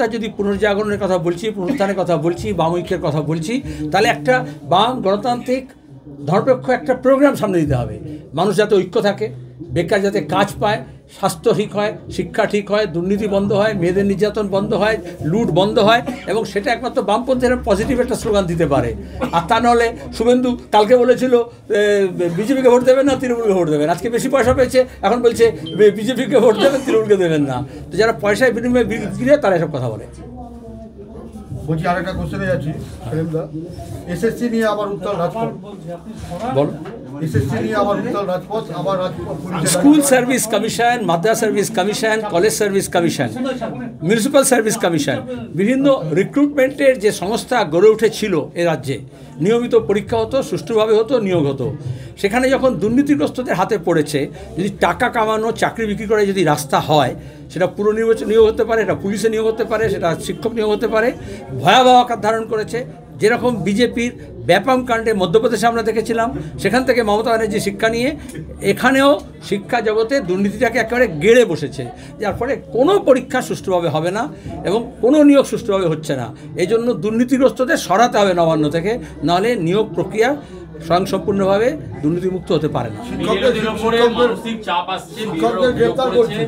আত্মার যদি পুনর্জাগরণের কথা বলছি, পুনরুত্থানের কথা বলছি, বামৈক্যের কথা বলছি, তাহলে একটা বাম গণতান্ত্রিক ধর্মনিরপেক্ষ একটা প্রোগ্রাম সামনে দিতে হবে। মানুষ যাতে ঐক্য থাকে, বেকার যাতে কাজ পায়, স্বাস্থ্য ঠিক হয়, শিক্ষা ঠিক হয়, দুর্নীতি বন্ধ হয়, মেয়েদের নির্যাতন বন্ধ হয়, লুট বন্ধ হয়, এবং সেটা একমাত্র বামপন্থীরা পজিটিভ একটা স্লোগান দিতে পারে। আর তা নাহলে শুভেন্দু কালকে বলেছিল বিজেপিকে ভোট দেবেন না, তৃণমূলকে ভোট দেবেন, আজকে বেশি পয়সা পেয়েছে এখন বলছে বিজেপিকে ভোট দেবেন, তৃণমূলকে দেবেন না। তো যারা পয়সায় বিনিময়ে বিক্রি হয় তারা এসব কথা বলে। বলছি আরেকটা কোশ্চেনে যাচ্ছি, এসএসসি নিয়ে আবার উত্তাল রাজপথ। বল। এসএসসি নিয়ে আবার উত্তাল রাজপথ, আবার রাজপথ। স্কুল সার্ভিস কমিশন, মাদ্রাসা service commission, college service commission, municipal service commission, বিভিন্ন রিক্রুটমেন্টের যে সংস্থা গড়ে উঠেছিল এ রাজ্যে, নিয়মিত পরীক্ষা হতো, সুষ্ঠুভাবে হতো, নিয়োগ হতো। সেখানে যখন দুর্নীতিগ্রস্তদের হাতে পড়েছে, যদি টাকা কামানো, চাকরি বিক্রি করে যদি রাস্তা হয়, সেটা পুরো নির্বাচন নিয়োগ হতে পারে, এটা পুলিশে নিয়োগ হতে পারে, সেটা শিক্ষক নিয়োগ হতে পারে, ভয়াবহ আকার ধারণ করেছে। যেরকম বিজেপির ব্যাপম কাণ্ডে মধ্যপ্রদেশে আমরা দেখেছিলাম, সেখান থেকে মমতা ব্যানার্জি শিক্ষা নিয়ে এখানেও শিক্ষা জগতে দুর্নীতিটাকে একেবারে গেড়ে বসেছে, যার ফলে কোনো পরীক্ষা সুষ্ঠুভাবে হবে না এবং কোনো নিয়োগ সুষ্ঠুভাবে হচ্ছে না। এই জন্য দুর্নীতিগ্রস্তদের সরাতে হবে নবান্ন থেকে, নাহলে নিয়োগ প্রক্রিয়া স্বয়ংসম্পূর্ণভাবে দুর্নীতিমুক্ত হতে পারে না। শিক্ষকদের গ্রেপ্তার করছে।